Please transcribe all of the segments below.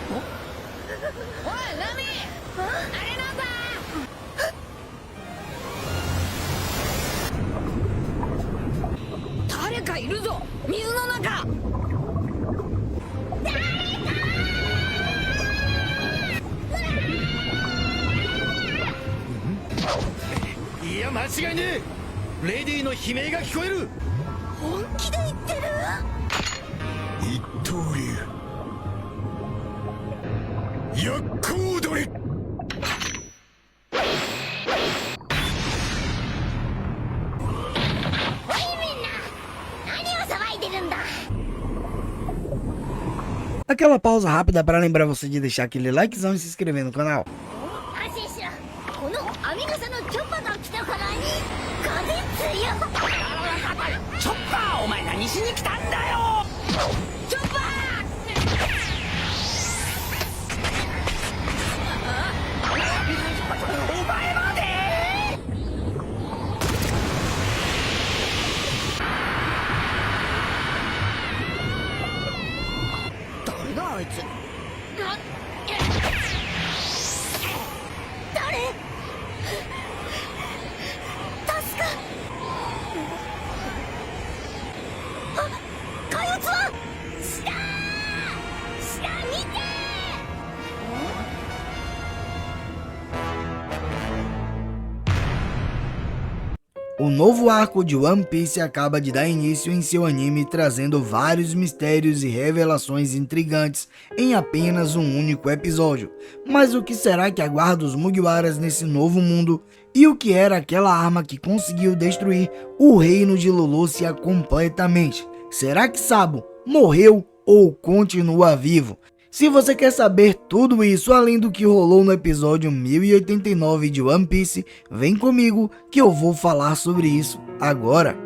おいナミ、あれなんだ。誰かいるぞ、水の中。いや間違いねえ。レディーの悲鳴が聞こえる。本気で言ってる？一刀流薬効鳥。おいみんな、何を騒いでるんだ。 Aquela pausa rápida para lembrar você de deixar aquele likezão e se inscrever no canal. 安心しろ。この編み笠のチョッパが来たからに風強。チョッパー、お前何しに来たんだよ。チョッパー。お前まで。誰だあいつ。誰？助か。あ、かよつは下見て。O novo arco de One Piece acaba de dar início em seu anime, trazendo vários mistérios e revelações intrigantes em apenas um único episódio. Mas o que será que aguarda os Mugiwaras nesse novo mundo? E o que era aquela arma que conseguiu destruir o reino de Lulusia completamente? Será que Sabo morreu ou continua vivo? Se você quer saber tudo isso, além do que rolou no episódio 1089 de One Piece, vem comigo que eu vou falar sobre isso agora.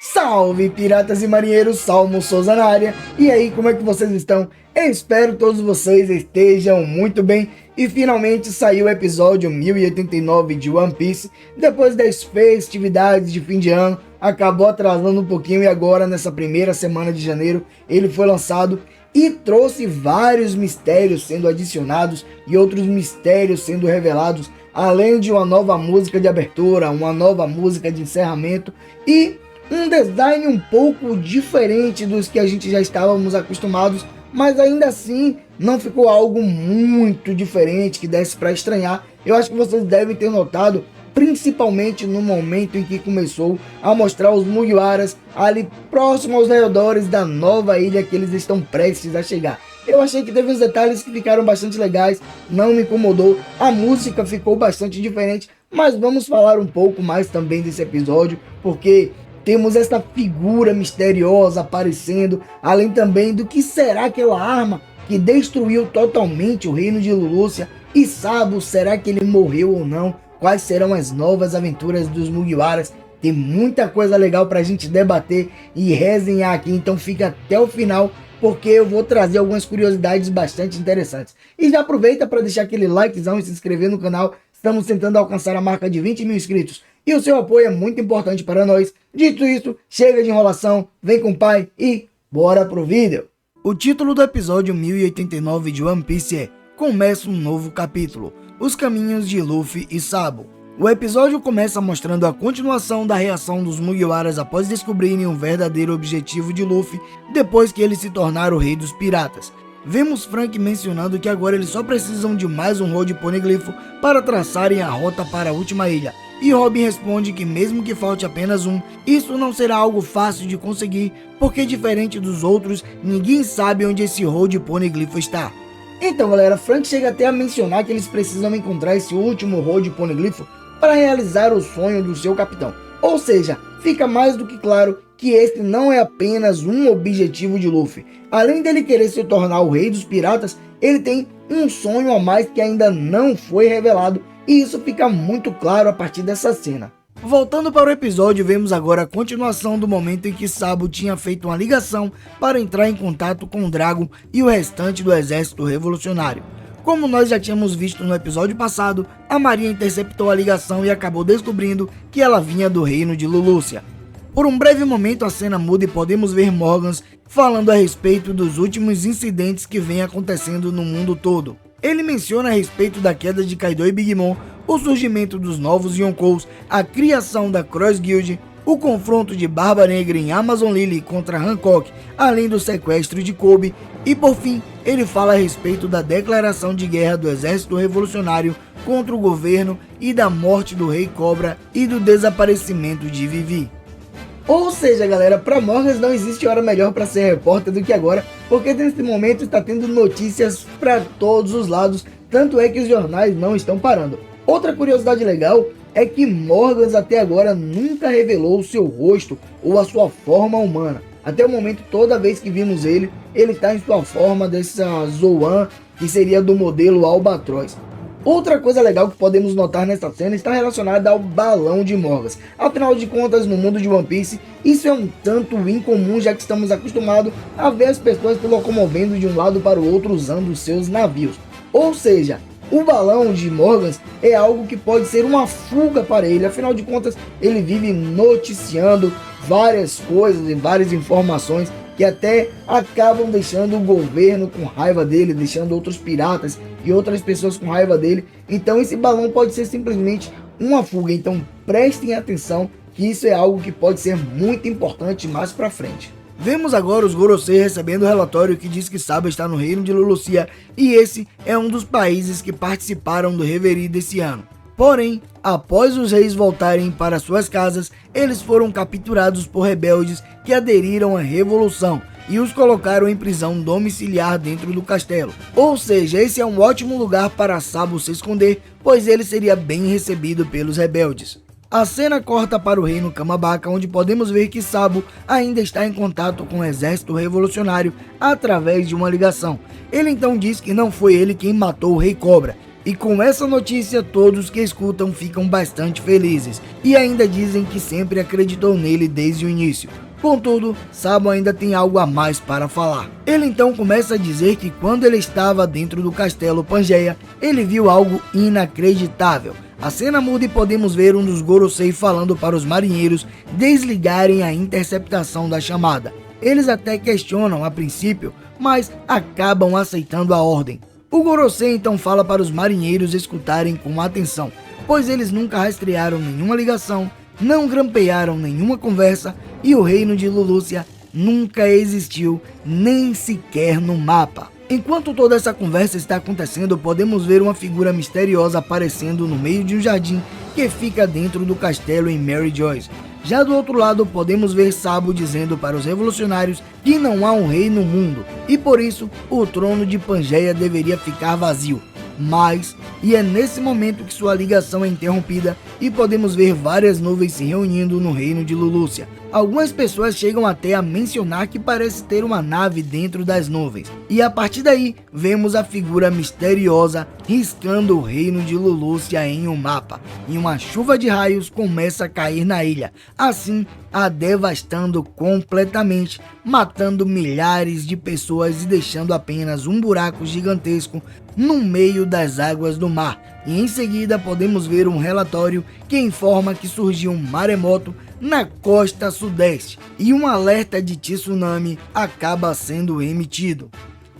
Salve piratas e marinheiros, Salmo Souza na área. E aí, como é que vocês estão? Eu espero que todos vocês estejam muito bem. E finalmente saiu o episódio 1089 de One Piece. Depois das festividades de fim de ano, acabou atrasando um pouquinho e agora nessa primeira semana de janeiro ele foi lançado e trouxe vários mistérios sendo adicionados e outros mistérios sendo revelados, além de uma nova música de abertura, uma nova música de encerramento e um design um pouco diferente dos que a gente já estávamos acostumados, mas ainda assim não ficou algo muito diferente que desse para estranhar. Eu acho que vocês devem ter notado, principalmente no momento em que começou a mostrar os Mugiwaras ali próximo aos arredores da nova ilha que eles estão prestes a chegar. Eu achei que teve uns detalhes que ficaram bastante legais, não me incomodou, a música ficou bastante diferente, mas vamos falar um pouco mais também desse episódio, porque temos essa figura misteriosa aparecendo, além também do que será aquela arma que destruiu totalmente o reino de Lulusia, e Sabo, será que ele morreu ou não? Quais serão as novas aventuras dos Mugiwaras? Tem muita coisa legal pra gente debater e resenhar aqui, então fica até o final, porque eu vou trazer algumas curiosidades bastante interessantes. E já aproveita para deixar aquele likezão e se inscrever no canal, estamos tentando alcançar a marca de 20 mil inscritos. E o seu apoio é muito importante para nós. Dito isso, chega de enrolação, vem com o pai e bora pro vídeo. O título do episódio 1089 de One Piece é Começa um novo capítulo, os caminhos de Luffy e Sabo. O episódio começa mostrando a continuação da reação dos Mugiwaras após descobrirem o verdadeiro objetivo de Luffy depois que ele se tornar o rei dos piratas. Vemos Frank mencionando que agora eles só precisam de mais um Road Poneglyph para traçarem a rota para a última ilha. E Robin responde que mesmo que falte apenas um, isso não será algo fácil de conseguir, porque diferente dos outros, ninguém sabe onde esse Road Poneglyph está. Então galera, Frank chega até a mencionar que eles precisam encontrar esse último Road Poneglyph para realizar o sonho do seu capitão. Ou seja, fica mais do que claro que esse não é apenas um objetivo de Luffy. Além dele querer se tornar o rei dos piratas, ele tem um sonho a mais que ainda não foi revelado, e isso fica muito claro a partir dessa cena. Voltando para o episódio, vemos agora a continuação do momento em que Sabo tinha feito uma ligação para entrar em contato com o Dragon e o restante do exército revolucionário. Como nós já tínhamos visto no episódio passado, a marinha interceptou a ligação e acabou descobrindo que ela vinha do reino de Lulusia. Por um breve momento a cena muda e podemos ver Morgans falando a respeito dos últimos incidentes que vem acontecendo no mundo todo. Ele menciona a respeito da queda de Kaido e Big Mom, o surgimento dos novos Yonkous, a criação da Cross Guild, o confronto de Barba Negra em Amazon Lily contra Hancock, além do sequestro de Kobe, e por fim, ele fala a respeito da declaração de guerra do Exército Revolucionário contra o governo e da morte do Rei Cobra e do desaparecimento de Vivi. Ou seja, galera, para Morgas não existe hora melhor para ser repórter do que agora, porque nesse momento está tendo notícias para todos os lados, tanto é que os jornais não estão parando. Outra curiosidade legal é que Morgas até agora nunca revelou o seu rosto ou a sua forma humana. Até o momento, toda vez que vimos ele está em sua forma dessa Zoan, que seria do modelo Albatroz. Outra coisa legal que podemos notar nessa cena está relacionada ao balão de Morgas. Afinal de contas, no mundo de One Piece, isso é um tanto incomum, já que estamos acostumados a ver as pessoas se locomovendo de um lado para o outro usando os seus navios. Ou seja, o balão de Morgas é algo que pode ser uma fuga para ele, afinal de contas, ele vive noticiando várias coisas e várias informações que até acabam deixando o governo com raiva dele, deixando outros piratas e outras pessoas com raiva dele. Então esse balão pode ser simplesmente uma fuga, então prestem atenção que isso é algo que pode ser muito importante mais pra frente. Vemos agora os Gorosei recebendo o relatório que diz que Sabo está no reino de Lulusia e esse é um dos países que participaram do Reverie desse ano. Porém, após os reis voltarem para suas casas, eles foram capturados por rebeldes que aderiram à revolução e os colocaram em prisão domiciliar dentro do castelo. Ou seja, esse é um ótimo lugar para Sabo se esconder, pois ele seria bem recebido pelos rebeldes. A cena corta para o reino Kamabaka, onde podemos ver que Sabo ainda está em contato com o exército revolucionário através de uma ligação. Ele então diz que não foi ele quem matou o Rei Cobra. E com essa notícia todos que escutam ficam bastante felizes e ainda dizem que sempre acreditou nele desde o início. Contudo, Sabo ainda tem algo a mais para falar. Ele então começa a dizer que quando ele estava dentro do castelo Pangeia, ele viu algo inacreditável. A cena muda e podemos ver um dos Gorosei falando para os marinheiros desligarem a interceptação da chamada. Eles até questionam a princípio, mas acabam aceitando a ordem. O Gorosei então fala para os marinheiros escutarem com atenção, pois eles nunca rastrearam nenhuma ligação, não grampearam nenhuma conversa e o reino de Lulusia nunca existiu, nem sequer no mapa. Enquanto toda essa conversa está acontecendo, podemos ver uma figura misteriosa aparecendo no meio de um jardim que fica dentro do castelo em Mary Joyce. Já do outro lado, podemos ver Sabo dizendo para os revolucionários que não há um rei no mundo e por isso o trono de Pangeia deveria ficar vazio. Mas, e é nesse momento que sua ligação é interrompida e podemos ver várias nuvens se reunindo no reino de Lulusia. Algumas pessoas chegam até a mencionar que parece ter uma nave dentro das nuvens. E a partir daí, vemos a figura misteriosa riscando o reino de Lulusia em um mapa. E uma chuva de raios começa a cair na ilha, assim a devastando completamente, matando milhares de pessoas e deixando apenas um buraco gigantesco no meio das águas do mar. E em seguida podemos ver um relatório que informa que surgiu um maremoto na costa sudeste e um alerta de tsunami acaba sendo emitido.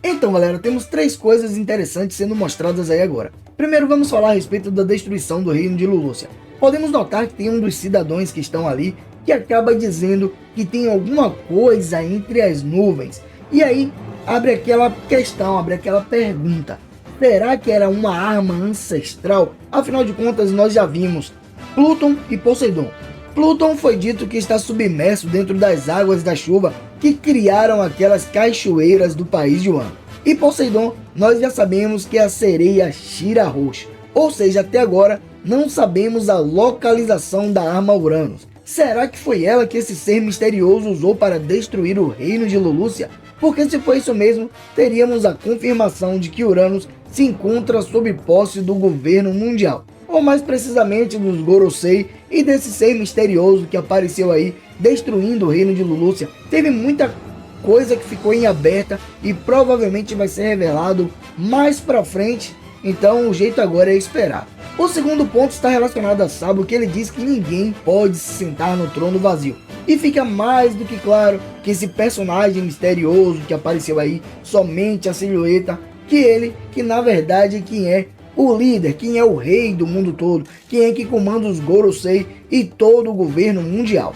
Então galera, temos três coisas interessantes sendo mostradas aí agora. Primeiro vamos falar a respeito da destruição do reino de Lulusia. Podemos notar que tem um dos cidadãos que estão ali que acaba dizendo que tem alguma coisa entre as nuvens. E aí abre aquela questão, abre aquela pergunta. Será que era uma arma ancestral? Afinal de contas nós já vimos Pluton e Poseidon. Pluton foi dito que está submerso dentro das águas da chuva que criaram aquelas cachoeiras do país de Wano. E Poseidon, nós já sabemos que é a sereia Shira Roxa. Ou seja, até agora não sabemos a localização da arma Uranus. Será que foi ela que esse ser misterioso usou para destruir o reino de Lulusia? Porque se for isso mesmo, teríamos a confirmação de que Uranus se encontra sob posse do governo mundial. Ou mais precisamente dos Gorosei e desse ser misterioso que apareceu aí destruindo o reino de Lulusia. Teve muita coisa que ficou em aberta e provavelmente vai ser revelado mais pra frente, então o jeito agora é esperar. O segundo ponto está relacionado a Sabo, que ele diz que ninguém pode se sentar no trono vazio. E fica mais do que claro que esse personagem misterioso que apareceu aí, somente a silhueta, que na verdade quem é o líder, quem é o rei do mundo todo, quem é que comanda os Gorosei e todo o governo mundial.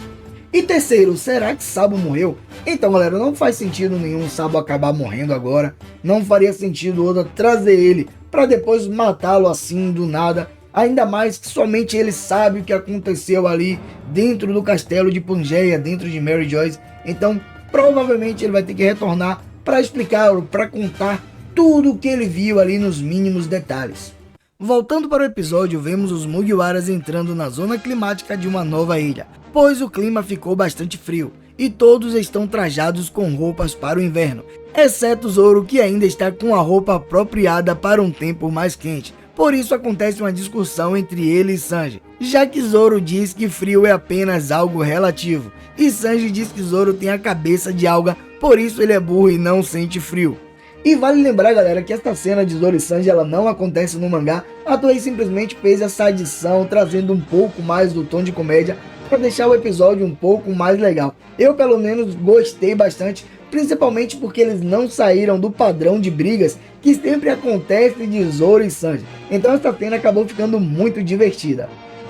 E terceiro, será que Sabo morreu? Então galera, não faz sentido nenhum Sabo acabar morrendo agora, não faria sentido Oda trazer ele para depois matá-lo assim do nada, ainda mais que somente ele sabe o que aconteceu ali dentro do castelo de Pangeia, dentro de Mary Joyce, então provavelmente ele vai ter que retornar para explicar, para contar tudo o que ele viu ali nos mínimos detalhes. Voltando para o episódio, vemos os Mugiwaras entrando na zona climática de uma nova ilha, pois o clima ficou bastante frio, e todos estão trajados com roupas para o inverno, exceto Zoro, que ainda está com a roupa apropriada para um tempo mais quente. Por isso acontece uma discussão entre ele e Sanji, já que Zoro diz que frio é apenas algo relativo, e Sanji diz que Zoro tem a cabeça de alga, por isso ele é burro e não sente frio. E vale lembrar galera que esta cena de Zoro e Sanji ela não acontece no mangá, a Toei simplesmente fez essa adição trazendo um pouco mais do tom de comédia para deixar o episódio um pouco mais legal. Eu pelo menos gostei bastante, principalmente porque eles não saíram do padrão de brigas que sempre acontece de Zoro e Sanji, então essa cena acabou ficando muito divertida.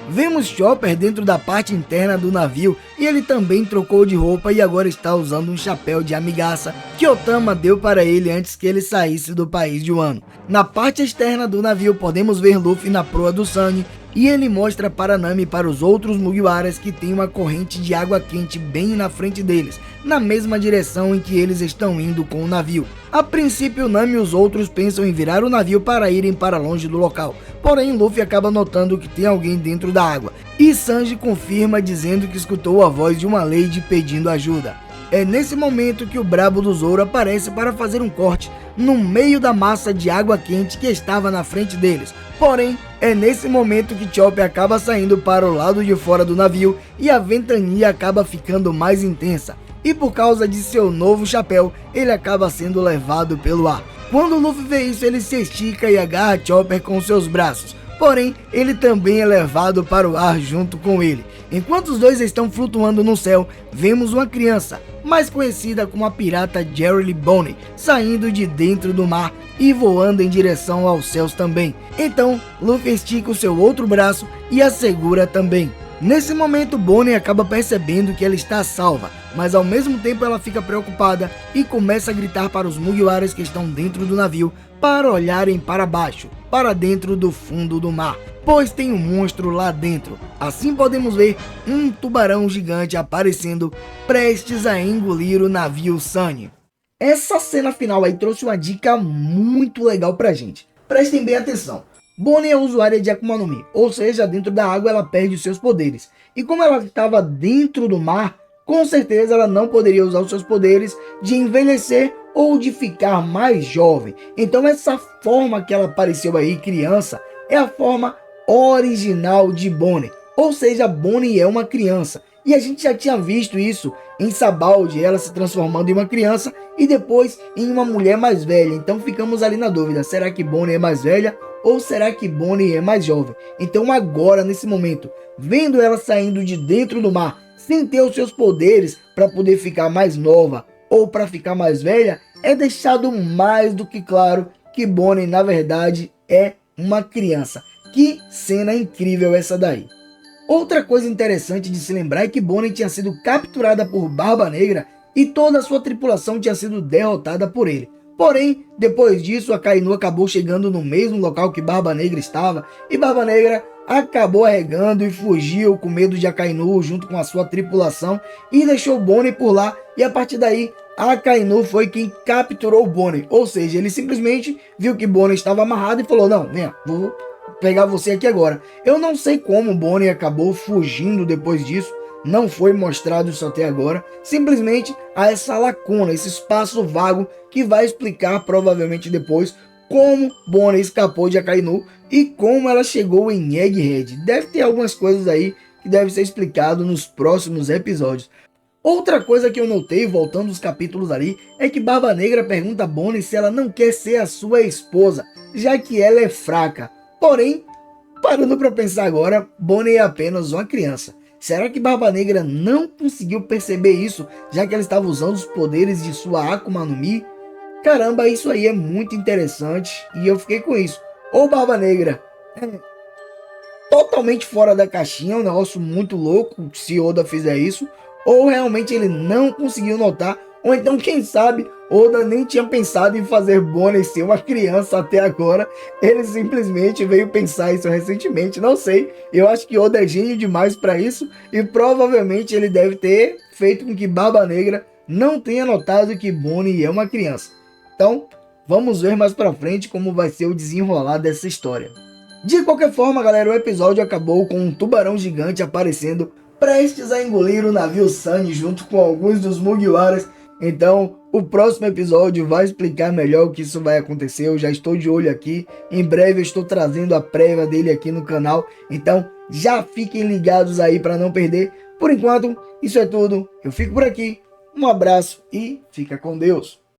Vemos Chopper dentro da parte interna do navio e ele também trocou de roupa e agora está usando um chapéu de amigaça que Otama deu para ele antes que ele saísse do país de Wano. Na parte externa do navio podemos ver Luffy na proa do Sunny e ele mostra para Nami e para os outros Mugiwaras que tem uma corrente de água quente bem na frente deles, na mesma direção em que eles estão indo com o navio. A princípio Nami e os outros pensam em virar o navio para irem para longe do local, porém Luffy acaba notando que tem alguém dentro da água, e Sanji confirma dizendo que escutou a voz de uma Lady pedindo ajuda. É nesse momento que o brabo do Zoro aparece para fazer um corte no meio da massa de água quente que estava na frente deles. Porém, é nesse momento que Chopper acaba saindo para o lado de fora do navio e a ventania acaba ficando mais intensa. E por causa de seu novo chapéu, ele acaba sendo levado pelo ar. Quando Luffy vê isso, ele se estica e agarra Chopper com seus braços. Porém, ele também é levado para o ar junto com ele. Enquanto os dois estão flutuando no céu, vemos uma criança, mais conhecida como a pirata Jerry Bonnie, saindo de dentro do mar e voando em direção aos céus também. Então, Luffy estica o seu outro braço e a segura também. Nesse momento, Bonnie acaba percebendo que ela está salva, mas ao mesmo tempo ela fica preocupada e começa a gritar para os Mugiwaras que estão dentro do navio para olharem para baixo, para dentro do fundo do mar, pois tem um monstro lá dentro. Assim podemos ver um tubarão gigante aparecendo, prestes a engolir o navio Sunny. Essa cena final aí trouxe uma dica muito legal pra gente. Prestem bem atenção. Bonnie é usuária de Akuma no Mi, ou seja, dentro da água ela perde os seus poderes. E como ela estava dentro do mar, com certeza ela não poderia usar os seus poderes de envelhecer ou de ficar mais jovem. Então essa forma que ela apareceu aí, criança, é a forma original de Bonnie. Ou seja, Bonnie é uma criança. E a gente já tinha visto isso em Sabaldi, ela se transformando em uma criança e depois em uma mulher mais velha. Então ficamos ali na dúvida, será que Bonnie é mais velha ou será que Bonnie é mais jovem? Então agora, nesse momento, vendo ela saindo de dentro do mar, sem ter os seus poderes para poder ficar mais nova ou para ficar mais velha, é deixado mais do que claro que Bonnie na verdade é uma criança. Que cena incrível essa daí! Outra coisa interessante de se lembrar é que Bonnie tinha sido capturada por Barba Negra e toda a sua tripulação tinha sido derrotada por ele. Porém, depois disso, Akainu acabou chegando no mesmo local que Barba Negra estava e Barba Negra acabou arregando e fugiu com medo de Akainu junto com a sua tripulação e deixou Bonnie por lá, e a partir daí Akainu foi quem capturou Bonnie, ou seja, ele simplesmente viu que Bonnie estava amarrado e falou: não, venha, vou pegar você aqui agora. Eu não sei como Bonnie acabou fugindo depois disso, não foi mostrado isso até agora. Simplesmente há essa lacuna, esse espaço vago que vai explicar provavelmente depois como Bonnie escapou de Akainu e como ela chegou em Egghead. Deve ter algumas coisas aí que deve ser explicado nos próximos episódios. Outra coisa que eu notei, voltando os capítulos ali, é que Barba Negra pergunta a Bonnie se ela não quer ser a sua esposa, já que ela é fraca. Porém, parando para pensar agora, Bonnie é apenas uma criança. Será que Barba Negra não conseguiu perceber isso, já que ela estava usando os poderes de sua Akuma no Mi? Caramba, isso aí é muito interessante e eu fiquei com isso. Ou Barba Negra é totalmente fora da caixinha, um negócio muito louco se Oda fizer isso, ou realmente ele não conseguiu notar, ou então quem sabe Oda nem tinha pensado em fazer Bonnie ser uma criança até agora, ele simplesmente veio pensar isso recentemente, não sei, eu acho que Oda é gênio demais para isso, e provavelmente ele deve ter feito com que Barba Negra não tenha notado que Bonnie é uma criança. Então, vamos ver mais pra frente como vai ser o desenrolar dessa história. De qualquer forma, galera, o episódio acabou com um tubarão gigante aparecendo, prestes a engolir o navio Sunny junto com alguns dos Mugiwaras. Então, o próximo episódio vai explicar melhor o que isso vai acontecer. Eu já estou de olho aqui. Em breve eu estou trazendo a prévia dele aqui no canal. Então, já fiquem ligados aí para não perder. Por enquanto, isso é tudo. Eu fico por aqui. Um abraço e fica com Deus.